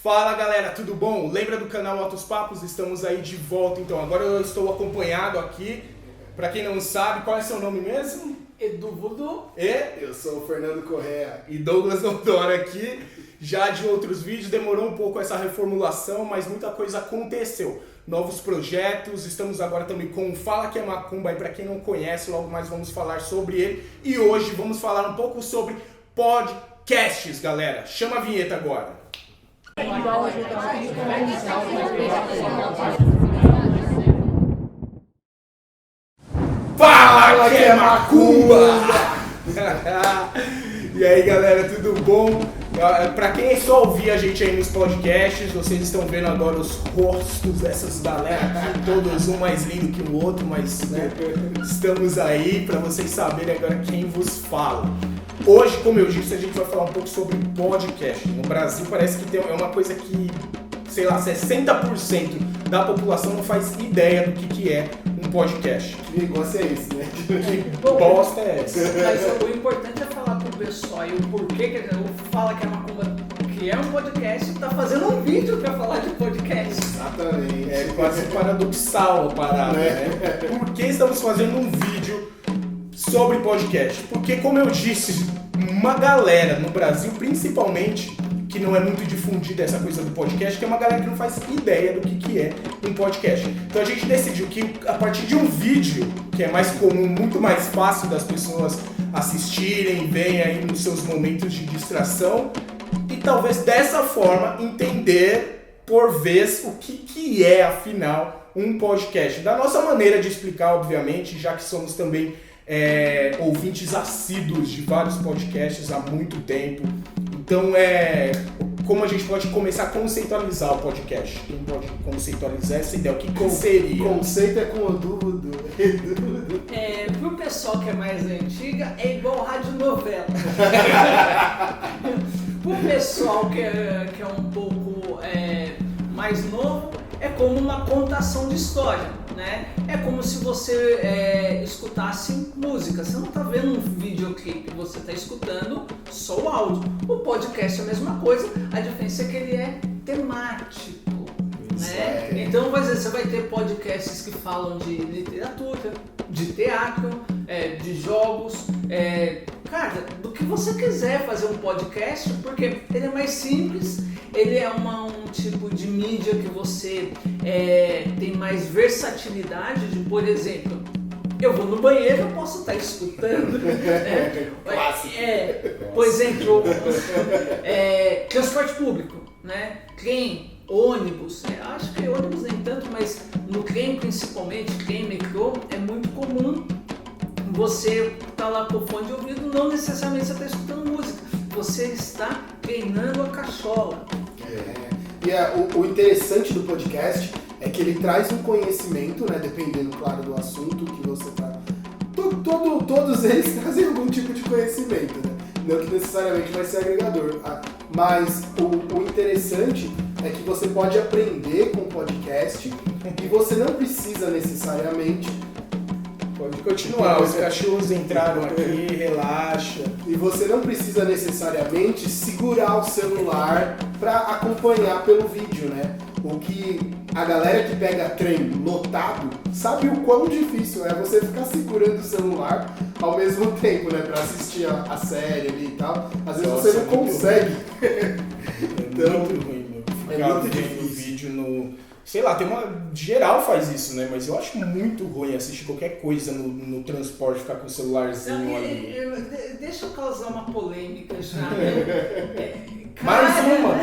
Fala galera, tudo bom? Lembra do canal Altos Papos? Estamos aí de volta, então agora eu estou acompanhado aqui. Pra quem não sabe, qual é seu nome mesmo? Edu Voodoo. E? Eu sou o Fernando Correa. E Douglas Doutor aqui, já de outros vídeos. Demorou um pouco essa reformulação, mas muita coisa aconteceu. Novos projetos, estamos agora também com o Fala Que é Macumba, e pra quem não conhece, logo mais vamos falar sobre ele. E hoje vamos falar um pouco sobre podcasts, galera. Chama a vinheta agora. Fala que é macumba! E aí galera, tudo bom? Pra quem só ouvir a gente aí nos podcasts, vocês estão vendo agora os rostos dessas galera aqui, todos um mais lindo que o outro, mas né, estamos aí pra vocês saberem agora quem vos fala. Hoje, como eu disse, a gente vai falar um pouco sobre podcast. No Brasil parece que é uma coisa que, sei lá, 60% da população não faz ideia do que é um podcast. Que negócio é esse, né? Que bosta é essa? Mas o importante é falar pro pessoal e o porquê que o Fala Que é Macumba, que é um podcast, tá fazendo um vídeo pra falar de podcast. Exatamente. É quase paradoxal a parada, né? Por que estamos fazendo um vídeo sobre podcast? Porque, como eu disse, uma galera no Brasil, principalmente, que não é muito difundida essa coisa do podcast, que é uma galera que não faz ideia do que é um podcast. Então a gente decidiu que a partir de um vídeo, que é mais comum, muito mais fácil das pessoas assistirem, verem aí nos seus momentos de distração, e talvez dessa forma entender por vez o que é, afinal, um podcast. Da nossa maneira de explicar, obviamente, já que somos também ouvintes assíduos de vários podcasts há muito tempo. Então, como a gente pode começar a conceitualizar o podcast? Quem pode conceitualizar essa ideia? O que seria? O conceito é com o Edu. Pro pessoal que é mais antiga, é igual radionovela. Pro pessoal que é um pouco mais novo, é como uma contação de história, né? É como se você escutasse música. Você não está vendo um videoclipe, você está escutando só o áudio. O podcast é a mesma coisa, a diferença é que ele é temático, né? Então, você vai ter podcasts que falam de literatura, de teatro, de jogos, cara, do que você quiser fazer um podcast, porque ele é mais simples, ele é um tipo de mídia que você tem mais versatilidade de, por exemplo, eu vou no banheiro, eu posso estar escutando. Por exemplo, transporte público, né? Trem, ônibus, acho que ônibus nem tanto, mas no trem principalmente, trem, metrô, é muito comum você tá lá com o fone de ouvido, não necessariamente você está escutando música, você está treinando a cachola. E o interessante do podcast é que ele traz um conhecimento, né, dependendo, claro, do assunto que você está... Todos eles trazem algum tipo de conhecimento, né? Não que necessariamente vai ser agregador. Mas o interessante é que você pode aprender com o podcast e você não precisa necessariamente... Pode continuar, os cachorros entraram aqui, relaxa. E você não precisa necessariamente segurar o celular para acompanhar pelo vídeo, né? O que a galera que pega trem lotado sabe o quão difícil é você ficar segurando o celular ao mesmo tempo, né? Pra assistir a série ali e tal. Às vezes você não consegue. Então, muito ruim, meu. Ficar vendo o vídeo no... Sei lá, geral faz isso, né? Mas eu acho muito ruim assistir qualquer coisa no transporte, ficar com o celularzinho ali. Deixa eu causar uma polêmica já, né? Mais uma!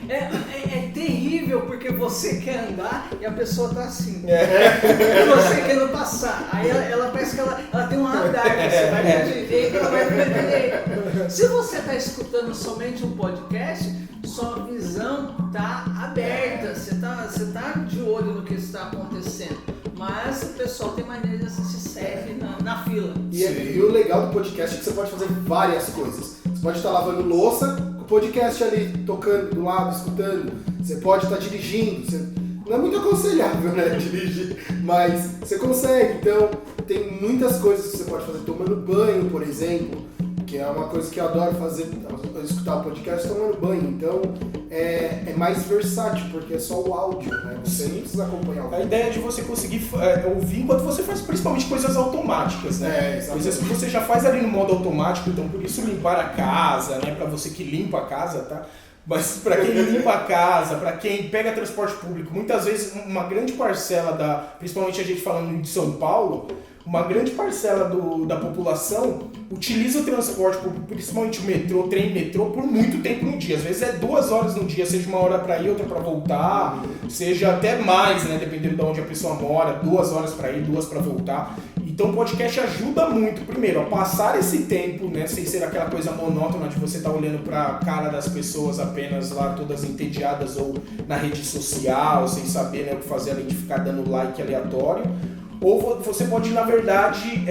É terrível porque você quer andar e a pessoa tá assim. E você querendo passar. Aí ela parece que ela tem um radar, você vai pra direita, ela vai pra direita. Se você tá escutando somente um podcast, sua visão tá aberta, você tá de olho no que está acontecendo. Mas o pessoal tem maneira de assistir série na fila. E o legal do podcast é que você pode fazer várias coisas. Você pode estar lavando louça, com o podcast ali tocando do lado, escutando. Você pode estar dirigindo. Não é muito aconselhável, né, dirigir, mas você consegue. Então, tem muitas coisas que você pode fazer tomando banho, por exemplo, que é uma coisa que eu adoro fazer, escutar o podcast tomando banho. Então é mais versátil, porque é só o áudio, né? Você nem precisa acompanhar o vídeo. A ideia é de você conseguir ouvir enquanto você faz principalmente coisas automáticas, né? Coisas que você já faz ali no modo automático, então por isso limpar a casa, né? Pra você que limpa a casa, tá? Mas para quem limpa a casa, para quem pega transporte público, muitas vezes uma grande parcela principalmente a gente falando de São Paulo, uma grande parcela da população utiliza o transporte público, principalmente o metrô, trem, metrô, por muito tempo no dia. Às vezes é 2 horas no dia, seja 1 hora para ir, outra para voltar, seja até mais, né, dependendo de onde a pessoa mora, 2 horas para ir, 2 para voltar. Então o podcast ajuda muito, primeiro, a passar esse tempo, né, sem ser aquela coisa monótona de você estar olhando para a cara das pessoas apenas lá, todas entediadas ou na rede social, sem saber, né, o que fazer além de ficar dando like aleatório. Ou você pode, na verdade,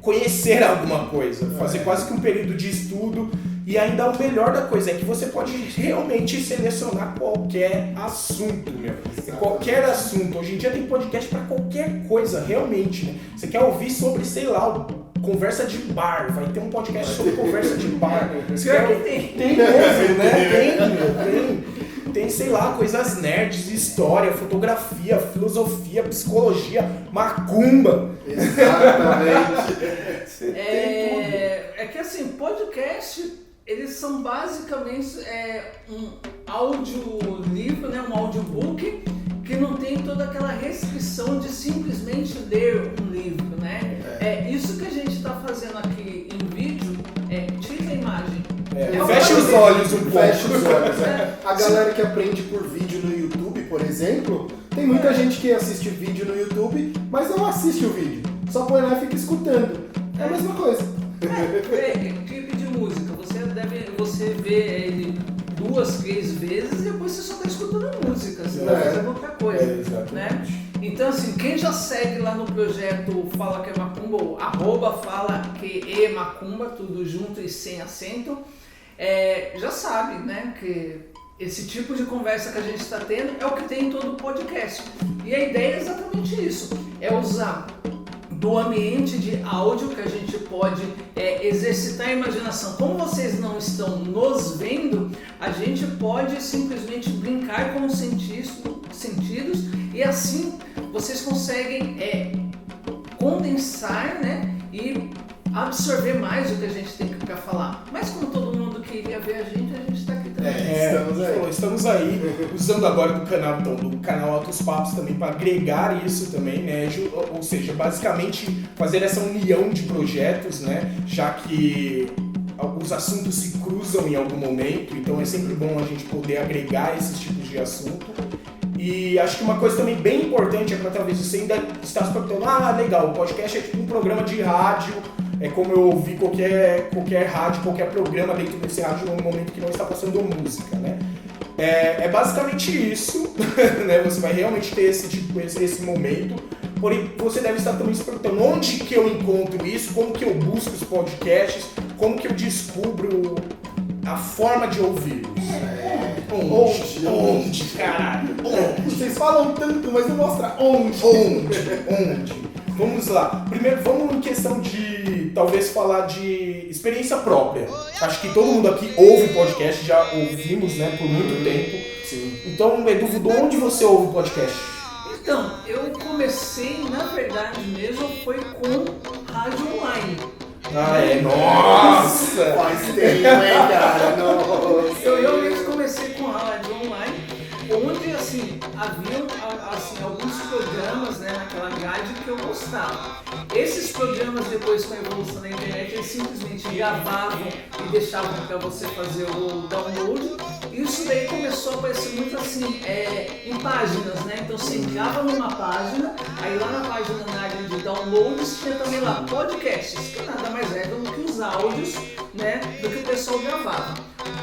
conhecer alguma coisa, fazer quase que um período de estudo. E ainda o melhor da coisa é que você pode realmente selecionar qualquer assunto, meu. Qualquer assunto. Hoje em dia tem podcast para qualquer coisa, realmente, né? Você quer ouvir sobre, sei lá, conversa de bar, vai ter um podcast sobre conversa de bar. Tem mesmo, né? Tem, sei lá, coisas nerds, história, fotografia, filosofia, psicologia, macumba. Exatamente. É que assim, podcast, eles são basicamente um audiolivro, né, um audiobook, que não tem toda aquela restrição de simplesmente ler um livro, né? Isso que a gente está fazendo aqui em vídeo, tira a imagem. Fecha os olhos um pouco. Fecha os olhos, A galera que aprende por vídeo no YouTube, por exemplo, tem muita gente que assiste vídeo no YouTube, mas não assiste o vídeo. Só põe lá e fica escutando. É a mesma coisa. Clipe de música, você vê ele 2, 3 vezes e depois você só está escutando a música, você vai fazendo outra coisa, né? Então assim, quem já segue lá no projeto Fala Que É Macumba, ou @FalaQeMacumba, tudo junto e sem acento, já sabe, né, que esse tipo de conversa que a gente está tendo é o que tem em todo o podcast. E a ideia é exatamente isso, é usar do ambiente de áudio que a gente pode exercitar a imaginação. Como vocês não estão nos vendo, a gente pode simplesmente brincar com os sentidos e assim vocês conseguem condensar, né, e absorver mais o que a gente tem para falar. Mas como todo mundo queria ver a gente está aqui também. Estamos aí, usando agora do canal Altos Papos também para agregar isso também, né? Ou seja, basicamente fazer essa união de projetos, né? Já que os assuntos se cruzam em algum momento, então é sempre bom a gente poder agregar esses tipos de assunto. E acho que uma coisa também bem importante é para talvez você ainda está se perguntando, legal, o podcast é tipo um programa de rádio, é como eu ouvir qualquer rádio, qualquer programa dentro desse rádio no momento que não está passando música, né? É basicamente isso, né? Você vai realmente ter esse momento, porém você deve estar também se perguntando onde que eu encontro isso, como que eu busco os podcasts, como que eu descubro a forma de ouvi-los. Onde, caralho? Onde? Vocês falam tanto, mas não mostra onde. Onde? Vamos lá. Primeiro, vamos em questão de, talvez, falar de experiência própria. Acho que todo mundo aqui ouve podcast, já ouvimos, né, por muito tempo. Sim. Então, Edu, de onde você ouve podcast? Então, eu comecei, na verdade mesmo, foi com rádio online. Nossa! Faz tempo, cara? Nossa! Eu realmente comecei com rádio online, onde, assim, haviam alguns programas, né, naquela grade que eu gostava. Esses programas, depois com a evolução da internet, eles simplesmente gravavam e deixavam para você fazer o download. Isso daí começou a aparecer muito assim, em páginas, né? Então você entrava numa página, aí lá na página, na área de downloads, tinha também lá podcasts, que nada mais é do que os áudios, né, do que o pessoal gravava.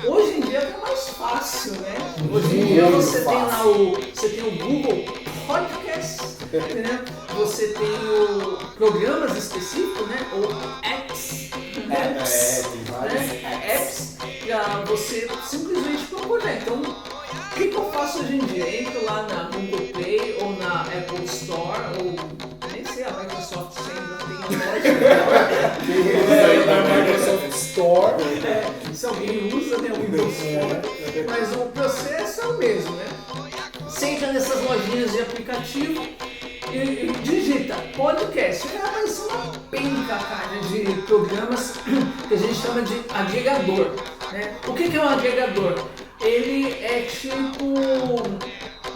Hoje em dia é mais fácil, né? Hoje em dia você tem lá o Google Podcasts, né? Você tem programas específicos, né? Ou apps, apps pra você simplesmente procurar. Então, o que eu faço hoje em dia? Entro lá na Google Play ou na Apple Store, ou nem sei, a Microsoft ainda tem a loja. Da Microsoft Store. Se alguém usa, né, o Windows Store. Mas o processo é o mesmo, né? Você entra nessas lojinhas de aplicativo e digita podcast. Vai aparecer uma penca, cara, de programas que a gente chama de agregador, né? O que é um agregador? Ele é tipo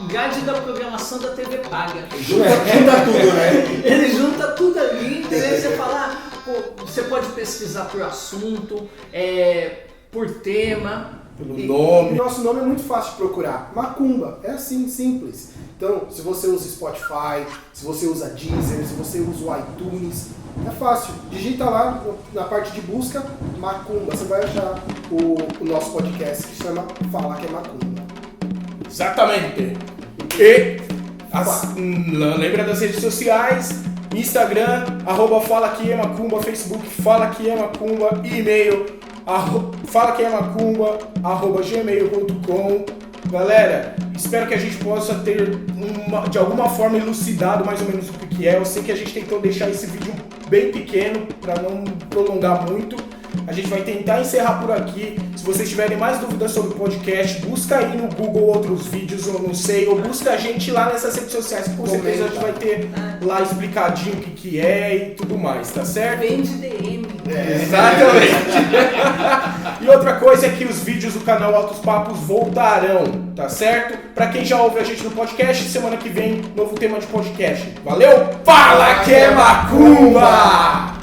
grade da programação da TV paga. Junta tudo, né? Ele junta tudo ali, entendeu? Você fala, você pode pesquisar por assunto, por tema. Pelo nome. Nosso nome é muito fácil de procurar. Macumba. É assim, simples. Então, se você usa Spotify, se você usa Deezer, se você usa o iTunes, é fácil. Digita lá na parte de busca Macumba. Você vai achar o nosso podcast que se chama Fala que é Macumba. Exatamente. E lembra das redes sociais, Instagram, @Fala que é Macumba, Facebook Fala que é Macumba, e-mail falaqueemacumba@gmail.com. Galera, espero que a gente possa ter de alguma forma elucidado mais ou menos o que é. Eu sei que a gente tentou deixar esse vídeo bem pequeno para não prolongar muito. A gente vai tentar encerrar por aqui. Se vocês tiverem mais dúvidas sobre o podcast, busca aí no Google outros vídeos, ou não sei, ou busca a gente lá nessas redes sociais, que com certeza a gente vai ter lá explicadinho o que é e tudo mais, tá certo? Vende DM. Exatamente. E outra coisa é que os vídeos do canal Altos Papos voltarão, tá certo? Pra quem já ouve a gente no podcast, semana que vem, novo tema de podcast. Valeu? Fala que é Macumba!